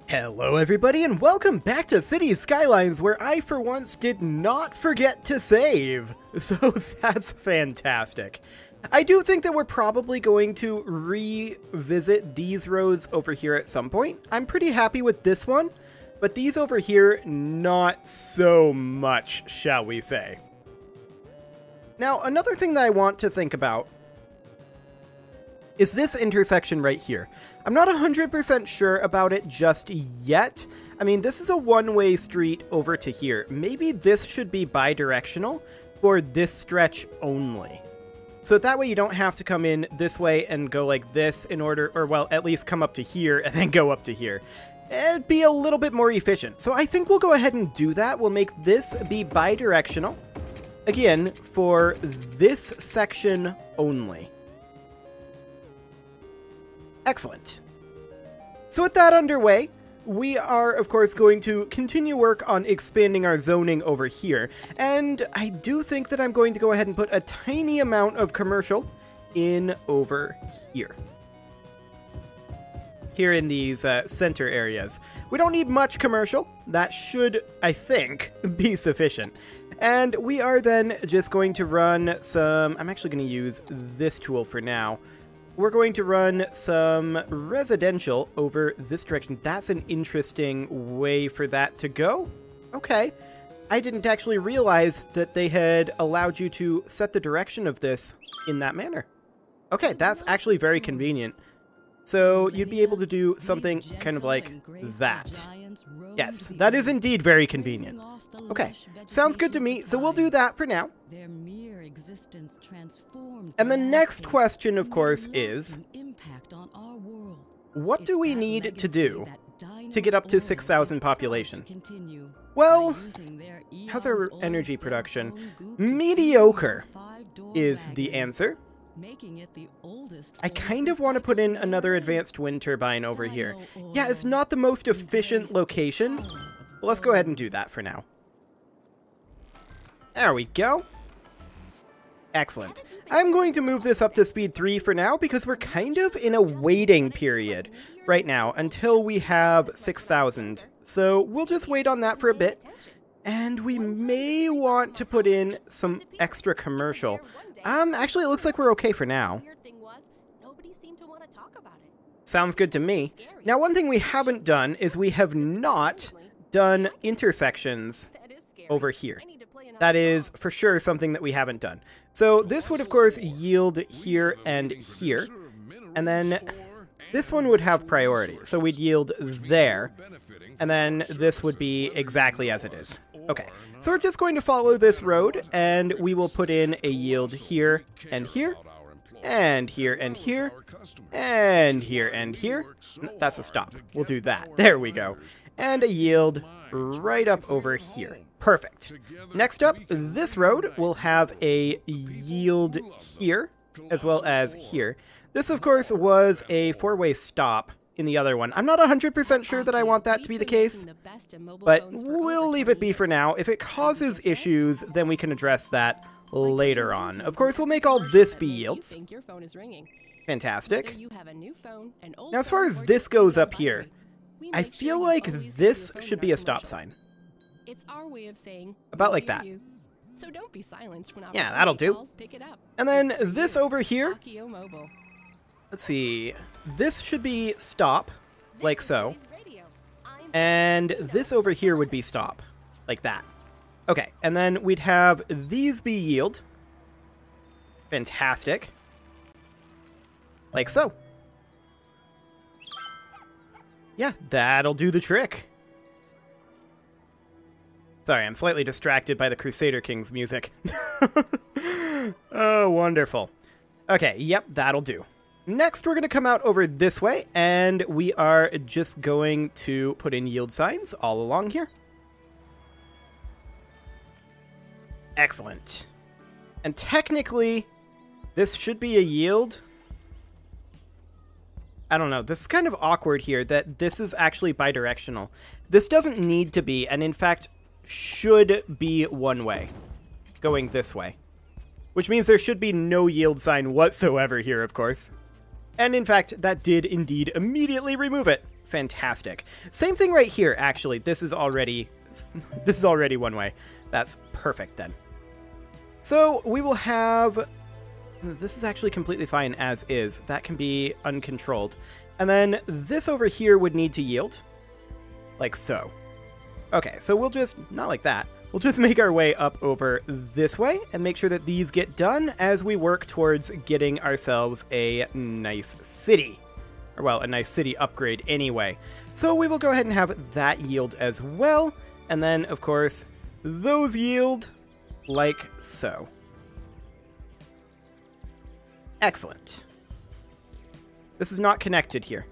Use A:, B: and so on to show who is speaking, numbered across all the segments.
A: Hello everybody and welcome back to Cities Skylines, where I for once did not forget to save. So that's fantastic. I do think that we're probably going to revisit these roads over here at some point. I'm pretty happy with this one, but these over here, not so much, shall we say. Now, another thing that I want to think about is this intersection right here. I'm not 100% sure about it just yet. I mean, this is a one-way street over to here. Maybe this should be bi-directional for this stretch only. So that way you don't have to come in this way and go like this in order, or well, at least come up to here and then go up to here. It'd be a little bit more efficient. So I think we'll go ahead and do that. We'll make this be bi-directional. Again, for this section only. Excellent. So with that underway, we are, of course, going to continue work on expanding our zoning over here. And I do think that I'm going to go ahead and put a tiny amount of commercial in over here. Here in these center areas. We don't need much commercial. That should, I think, be sufficient. And we are then just going to run some... I'm actually going to use this tool for now. We're going to run some residential over this direction. That's an interesting way for that to go. Okay. I didn't actually realize that they had allowed you to set the direction of this in that manner. Okay, that's actually very convenient. So you'd be able to do something kind of like that. Yes, that is indeed very convenient. Okay, sounds good to me. So we'll do that for now. And the next question, of course, is, what do we need to do to get up to 6,000 population? Well, how's our energy production? Mediocre is the answer. I kind of want to put in another advanced wind turbine over here. Yeah, it's not the most efficient location. Well, let's go ahead and do that for now. There we go. Excellent. I'm going to move this up to speed 3 for now because we're kind of in a waiting period right now until we have 6,000. So we'll just wait on that for a bit. And we may want to put in some extra commercial. Actually, it looks like we're okay for now. Sounds good to me. Now, one thing we haven't done is we have not done intersections over here. That is for sure something that we haven't done. So this would, of course, yield here and here. And then this one would have priority. So we'd yield there. And then this would be exactly as it is. Okay, so we're just going to follow this road, and we will put in a yield here and here, and here and here, and here and here. That's a stop. We'll do that. There we go. And a yield right up over here. Perfect. Next up, this road will have a yield here, as well as here. This, of course, was a four-way stop in the other one. I'm not 100% sure that I want that to be the case, but we'll leave it be for now. If it causes issues, then we can address that later on. Of course, we'll make all this be yields. Fantastic. Now, as far as this goes up here, I feel like this should be a stop sign.
B: It's our way of saying
A: about like that.
B: So don't be silenced when
A: yeah, that'll do. And then this over here, let's see, this should be stop, like so. And this over here would be stop, like that. Okay, and then we'd have these be yield. Fantastic. Like so. Yeah, that'll do the trick. Sorry, I'm slightly distracted by the Crusader Kings music. Oh, wonderful. Okay, yep, that'll do. Next, we're going to come out over this way, and we are just going to put in yield signs all along here. Excellent. And technically, this should be a yield. I don't know, this is kind of awkward here that this is actually bidirectional. This doesn't need to be, and in fact, should be one way, going this way. Which means there should be no yield sign whatsoever here, of course. And in fact, that did indeed immediately remove it. Fantastic. Same thing right here, actually. This is already one way. That's perfect then. So we will have... This is actually completely fine as is. That can be uncontrolled. And then this over here would need to yield. Like so. Okay, so we'll just... Not like that. We'll just make our way up over this way and make sure that these get done as we work towards getting ourselves a nice city. Or, well, a nice city upgrade anyway. So we will go ahead and have that yield as well. And then, of course, those yield like so. Excellent. This is not connected here.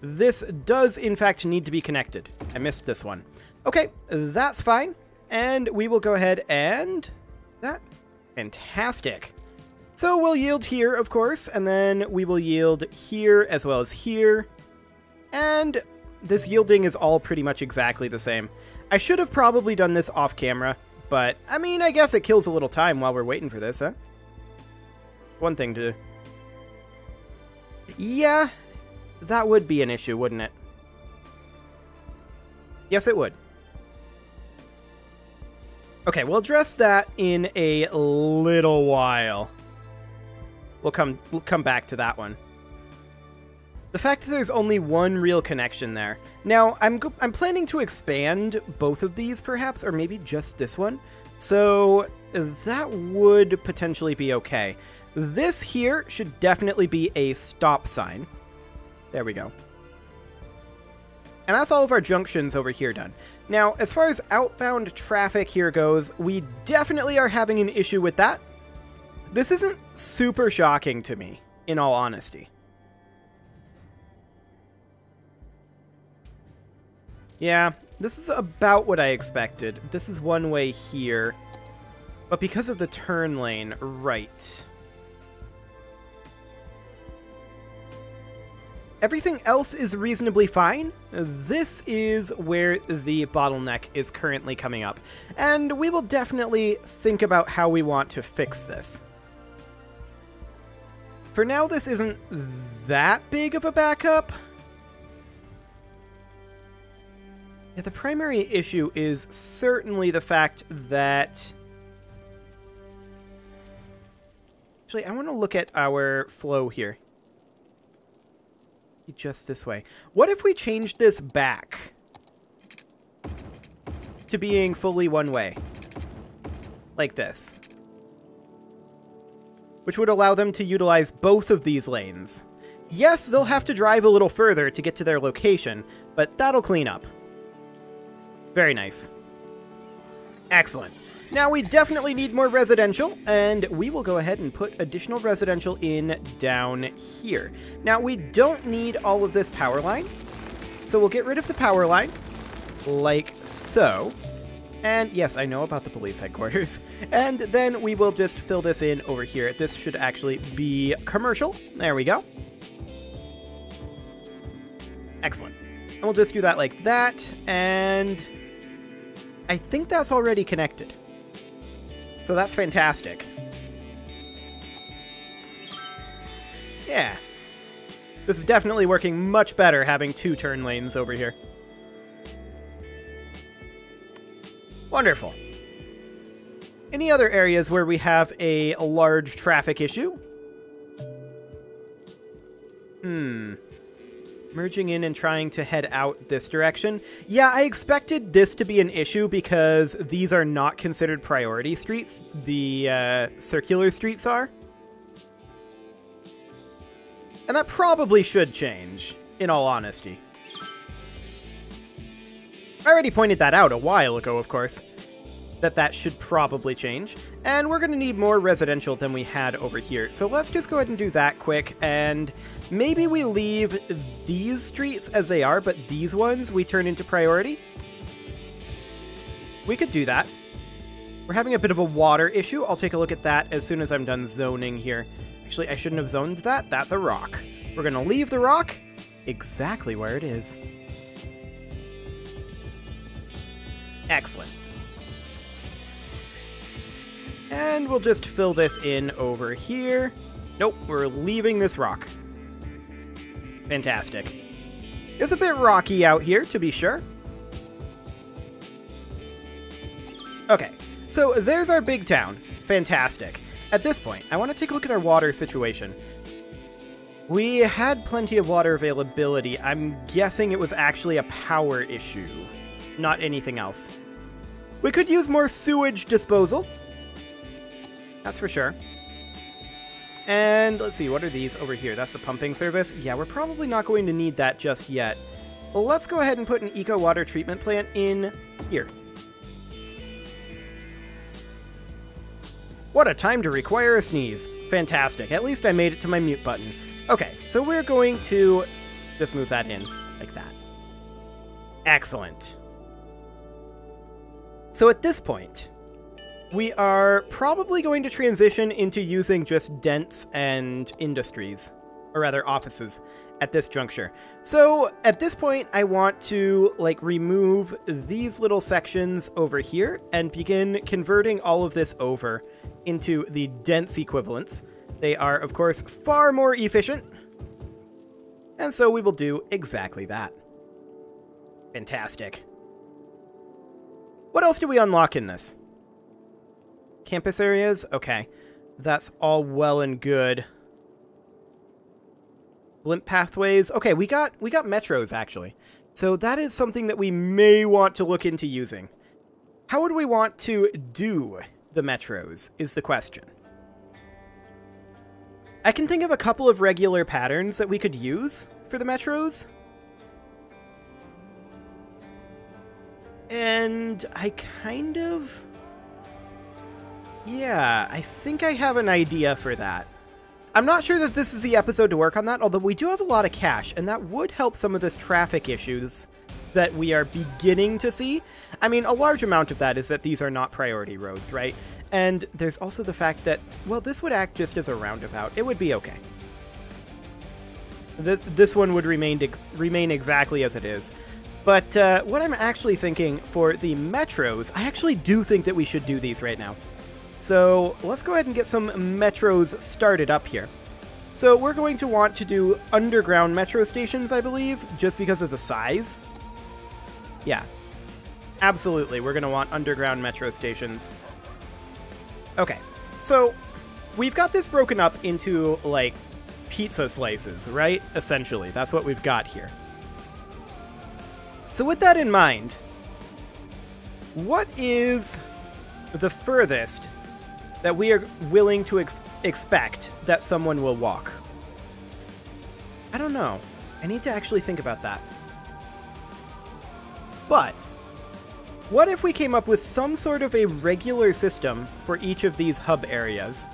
A: This does, in fact, need to be connected. I missed this one. Okay, that's fine. And we will go ahead and... That. Fantastic. So we'll yield here, of course, and then we will yield here as well as here. And this yielding is all pretty much exactly the same. I should have probably done this off camera, but, I mean, I guess it kills a little time while we're waiting for this, huh? One thing to... Yeah, that would be an issue, wouldn't it? Yes, it would. Okay, we'll address that in a little while. We'll come back to that one. The fact that there's only one real connection there. Now, I'm planning to expand both of these, perhaps, or maybe just this one. So that would potentially be okay. This here should definitely be a stop sign. There we go. And that's all of our junctions over here done. Now, as far as outbound traffic here goes, we definitely are having an issue with that. This isn't super shocking to me, in all honesty. Yeah, this is about what I expected. This is one way here. But because of the turn lane, right. Everything else is reasonably fine. This is where the bottleneck is currently coming up. And we will definitely think about how we want to fix this. For now, this isn't that big of a backup. Yeah, the primary issue is certainly the fact that... Actually, I want to look at our flow here. Just this way. What if we changed this back to being fully one way? Like this. Which would allow them to utilize both of these lanes. Yes, they'll have to drive a little further to get to their location, but that'll clean up. Very nice. Excellent. Now we definitely need more residential, and we will go ahead and put additional residential in down here. Now we don't need all of this power line, so we'll get rid of the power line, like so. And yes, I know about the police headquarters. And then we will just fill this in over here. This should actually be commercial. There we go. Excellent. And we'll just do that like that, and I think that's already connected. So that's fantastic. Yeah. This is definitely working much better having 2 turn lanes over here. Wonderful. Any other areas where we have a large traffic issue? Merging in and trying to head out this direction. Yeah, I expected this to be an issue because these are not considered priority streets. The circular streets are. And that probably should change, in all honesty. I already pointed that out a while ago, of course, that should probably change. And we're going to need more residential than we had over here. So let's just go ahead and do that quick, and maybe we leave these streets as they are, but these ones we turn into priority. We could do that. We're having a bit of a water issue. I'll take a look at that as soon as I'm done zoning here. Actually, I shouldn't have zoned that. That's a rock. We're going to leave the rock exactly where it is. Excellent. And we'll just fill this in over here. Nope, we're leaving this rock. Fantastic. It's a bit rocky out here, to be sure. Okay, so there's our big town. Fantastic. At this point, I want to take a look at our water situation. We had plenty of water availability. I'm guessing it was actually a power issue, not anything else. We could use more sewage disposal. That's for sure. And let's see, what are these over here? That's the pumping service. Yeah, we're probably not going to need that just yet. Well, let's go ahead and put an eco water treatment plant in here. What a time to require a sneeze. Fantastic. At least I made it to my mute button. Okay, so we're going to just move that in like that. Excellent. So at this point, we are probably going to transition into using just dents and industries, or rather offices, at this juncture. So at this point, I want to remove these little sections over here and begin converting all of this over into the dense equivalents. They are, of course, far more efficient, and so we will do exactly that. Fantastic. What else do we unlock in this? Campus areas? Okay. That's all well and good. Blimp pathways? Okay, we got metros, actually. So that is something that we may want to look into using. How would we want to do the metros, is the question. I can think of a couple of regular patterns that we could use for the metros. And I kind of... yeah, I think I have an idea for that. I'm not sure that this is the episode to work on that, although we do have a lot of cash, and that would help some of this traffic issues that we are beginning to see. I mean, a large amount of that is that these are not priority roads, right? And there's also the fact that, well, this would act just as a roundabout. It would be okay. This one would remain exactly as it is. But what I'm actually thinking for the metros, I actually do think that we should do these right now. So let's go ahead and get some metros started up here. So we're going to want to do underground metro stations, I believe, just because of the size. Yeah, absolutely. We're going to want underground metro stations. Okay, so we've got this broken up into, pizza slices, right? Essentially, that's what we've got here. So with that in mind, what is the furthest that we are willing to expect that someone will walk? I don't know. I need to actually think about that. But what if we came up with some sort of a regular system for each of these hub areas?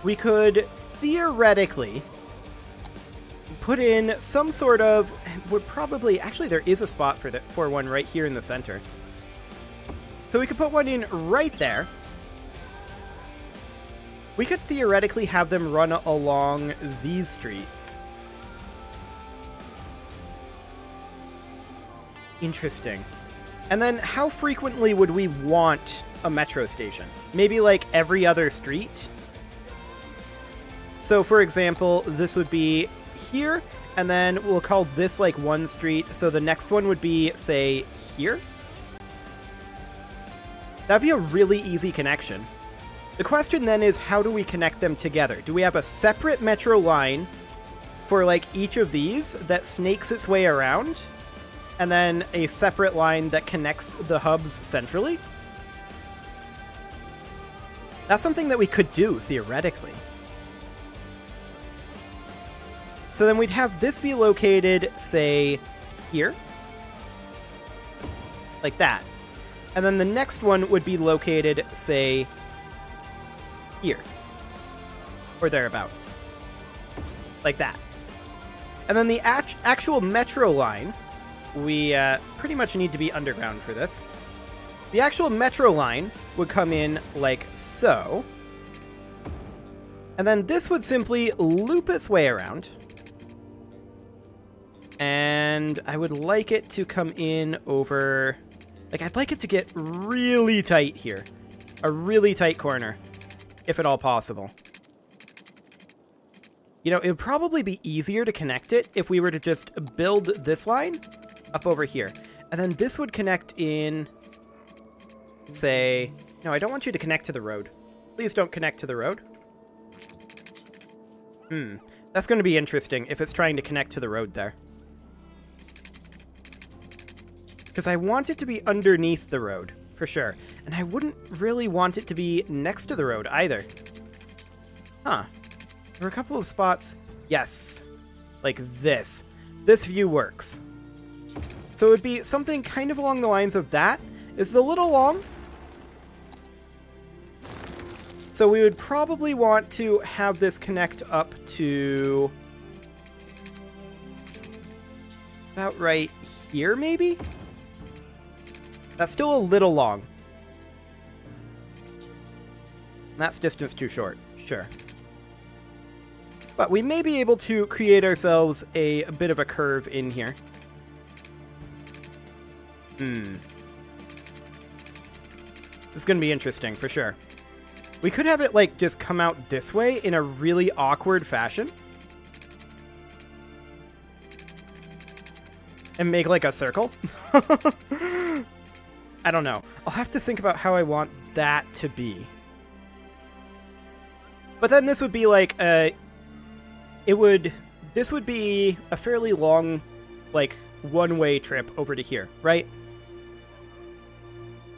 A: We could theoretically put in some sort of... we're probably... actually, there is a spot for one right here in the center. So we could put one in right there. We could theoretically have them run along these streets. Interesting. And then how frequently would we want a metro station? Maybe every other street? So for example, this would be here, and then we'll call this one street, so the next one would be, say, here? That'd be a really easy connection. The question then is, how do we connect them together? Do we have a separate metro line for each of these that snakes its way around? And then a separate line that connects the hubs centrally? That's something that we could do, theoretically. So then we'd have this be located, say, here. Like that. And then the next one would be located, say, here. Or thereabouts. Like that. And then the actual metro line, we pretty much need to be underground for this. The actual metro line would come in like so. And then this would simply loop its way around. And I would like it to come in over... I'd like it to get really tight here. A really tight corner, if at all possible. You know, it would probably be easier to connect it if we were to just build this line up over here. And then this would connect in, say... No, I don't want you to connect to the road. Please don't connect to the road. That's going to be interesting if it's trying to connect to the road there. Because I want it to be underneath the road, for sure. And I wouldn't really want it to be next to the road either. Huh. There are a couple of spots. Yes. Like this. This view works. So it would be something kind of along the lines of that. It's a little long. So we would probably want to have this connect up to about right here, maybe? That's still a little long. That's distance too short, sure. But we may be able to create ourselves a bit of a curve in here. This is going to be interesting, for sure. We could have it, like, just come out this way in a really awkward fashion. And make, like, a circle. I don't know. I'll have to think about how I want that to be. But then this would be, like, this would be a fairly long, like, one-way trip over to here, right?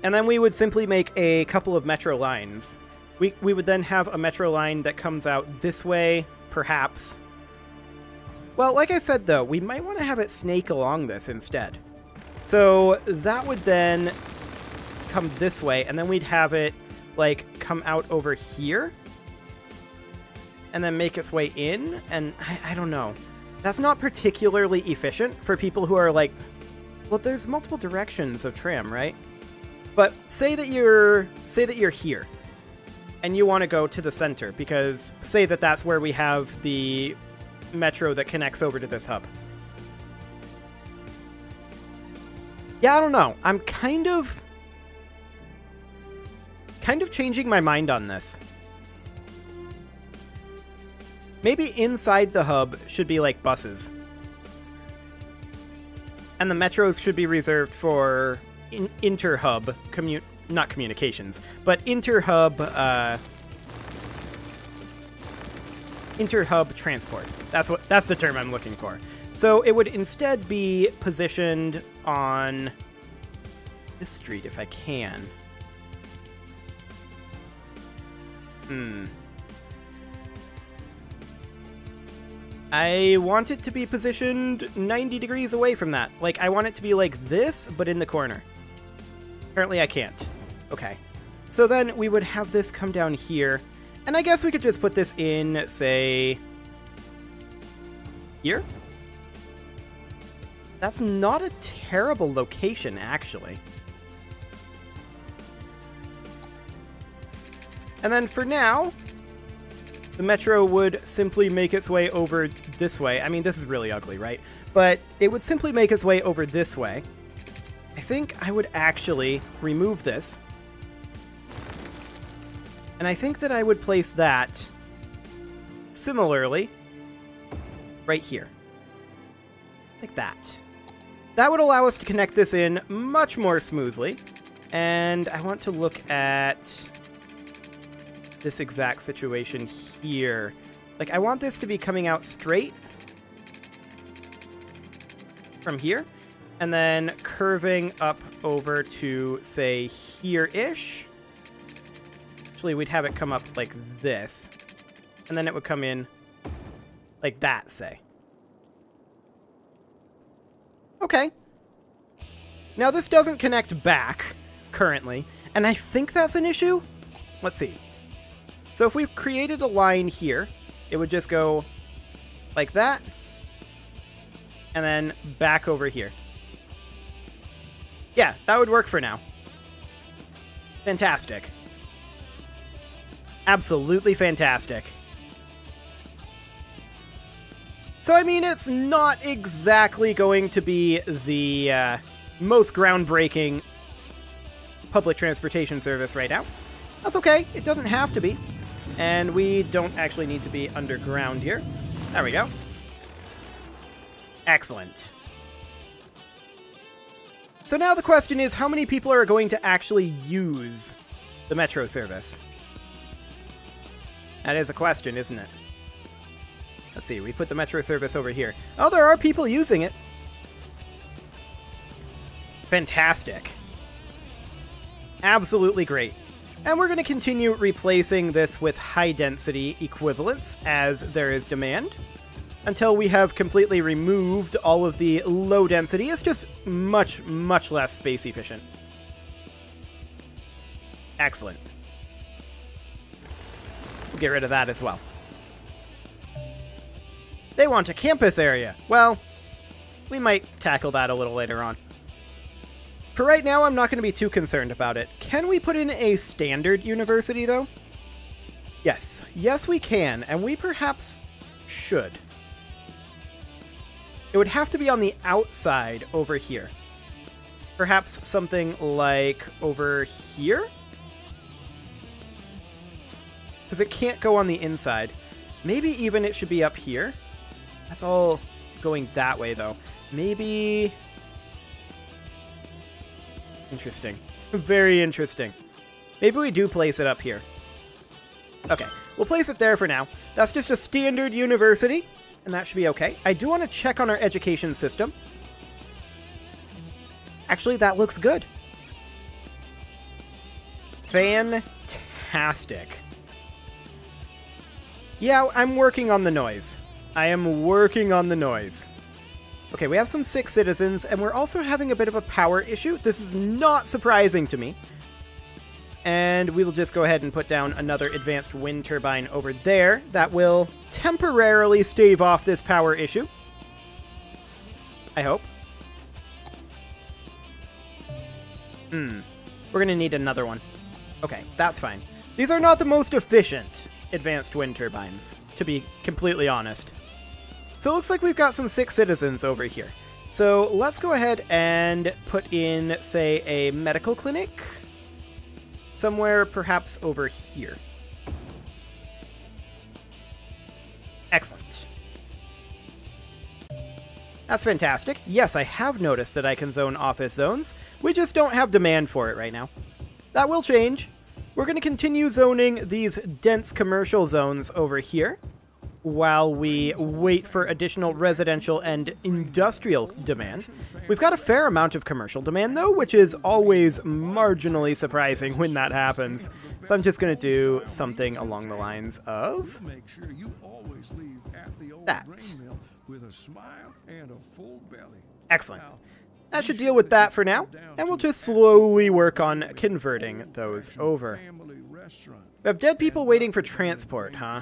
A: And then we would simply make a couple of metro lines. We would then have a metro line that comes out this way, perhaps. Well, like I said, though, we might want to have it snake along this instead. So that would then come this way, and then we'd have it, like, come out over here. And then make its way in, and I don't know. That's not particularly efficient for people who are like... Well, there's multiple directions of tram, right? But say that you're here. And you want to go to the center, because say that that's where we have the metro that connects over to this hub. Yeah, I don't know. I'm kind of changing my mind on this. Maybe inside the hub should be like buses. And the metros should be reserved for inter-hub not communications, but inter-hub transport. That's the term I'm looking for. So it would instead be positioned on this street if I can. I want it to be positioned 90 degrees away from that. Like, I want it to be like this, but in the corner. Apparently I can't. Okay. So then we would have this come down here. And I guess we could just put this in, say... here? That's not a terrible location, actually. And then for now... the metro would simply make its way over this way. I mean, this is really ugly, right? But it would simply make its way over this way. I think I would actually remove this. And I think that I would place that similarly right here. Like that. That would allow us to connect this in much more smoothly. And I want to look at this exact situation here. Like, I want this to be coming out straight from here, and then curving up over to, say, here-ish. Actually, we'd have it come up like this, and then it would come in like that, say. Okay. Now, this doesn't connect back, currently, and I think that's an issue. Let's see. So if we created a line here, it would just go like that, and then back over here. Yeah, that would work for now. Fantastic. Absolutely fantastic. So, I mean, it's not exactly going to be the most groundbreaking public transportation service right now. That's okay. It doesn't have to be. And we don't actually need to be underground here. There we go. Excellent. So now the question is, how many people are going to actually use the metro service? That is a question, isn't it? Let's see, we put the metro service over here. Oh, there are people using it. Fantastic. Absolutely great. And we're going to continue replacing this with high-density equivalents as there is demand, until we have completely removed all of the low density. It's just much, much less space efficient. Excellent. We'll get rid of that as well. They want a campus area. Well, we might tackle that a little later on. For right now, I'm not going to be too concerned about it. Can we put in a standard university, though? Yes. Yes, we can, and we perhaps should. It would have to be on the outside over here. Perhaps something like over here? Because it can't go on the inside. Maybe even it should be up here. That's all going that way, though. Maybe... Interesting. Very interesting. Maybe we do place it up here. Okay, we'll place it there for now. That's just a standard university, and that should be okay. I do want to check on our education system. Actually, that looks good. Fantastic. Yeah, I'm working on the noise. I am working on the noise. Okay, we have some sick citizens, and we're also having a bit of a power issue. This is not surprising to me. And we will just go ahead and put down another advanced wind turbine over there. That will temporarily stave off this power issue. I hope. We're going to need another one. Okay, that's fine. These are not the most efficient advanced wind turbines, to be completely honest. So it looks like we've got some sick citizens over here. So let's go ahead and put in, say, a medical clinic. Somewhere perhaps over here. Excellent. That's fantastic. Yes, I have noticed that I can zone office zones. We just don't have demand for it right now. That will change. We're going to continue zoning these dense commercial zones over here, while we wait for additional residential and industrial demand. We've got a fair amount of commercial demand, though, which is always marginally surprising when that happens. So I'm just going to do something along the lines of that. Excellent. That should deal with that for now, and we'll just slowly work on converting those over. We have dead people waiting for transport, huh?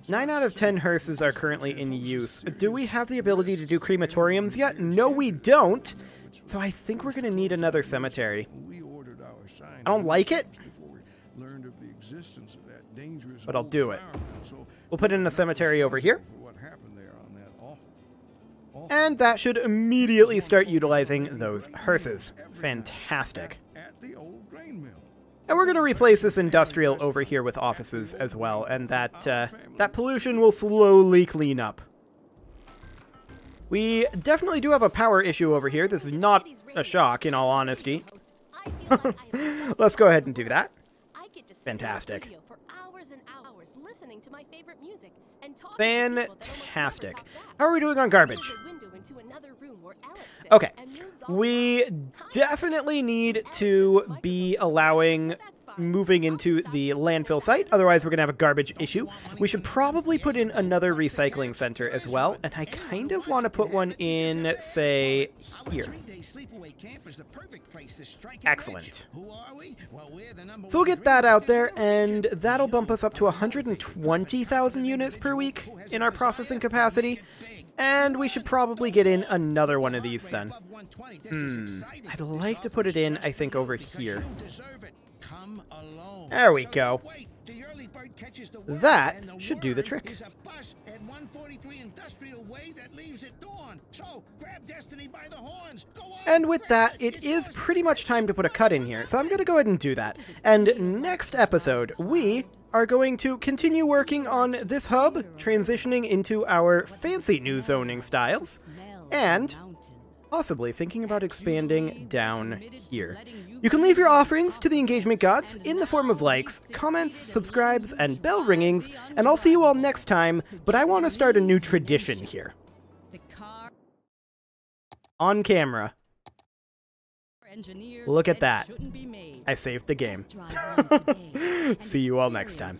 A: 9 out of 10 hearses are currently in use. Do we have the ability to do crematoriums yet? No, we don't. So I think we're going to need another cemetery. I don't like it, but I'll do it. We'll put in a cemetery over here. And that should immediately start utilizing those hearses. Fantastic. And we're going to replace this industrial over here with offices as well, and that pollution will slowly clean up. We definitely do have a power issue over here. This is not a shock, in all honesty. Let's go ahead and do that. Fantastic. Fantastic. How are we doing on garbage? Okay, we definitely need to be allowing moving into the landfill site, otherwise we're going to have a garbage issue. We should probably put in another recycling center as well, and I kind of want to put one in, say, here. Excellent. So we'll get that out there, and that'll bump us up to 120,000 units per week in our processing capacity. And we should probably get in another one of these then. I'd like to put it in, I think, over here. There we go. That should do the trick. And with that, it is pretty much time to put a cut in here, so I'm going to go ahead and do that. And next episode, we are going to continue working on this hub, transitioning into our fancy new zoning styles, and possibly thinking about expanding down here. You can leave your offerings to the engagement gods in the form of likes, comments, subscribes, and bell ringings, and I'll see you all next time, but I want to start a new tradition here. On camera. Look at that. I saved the game. See you all next time.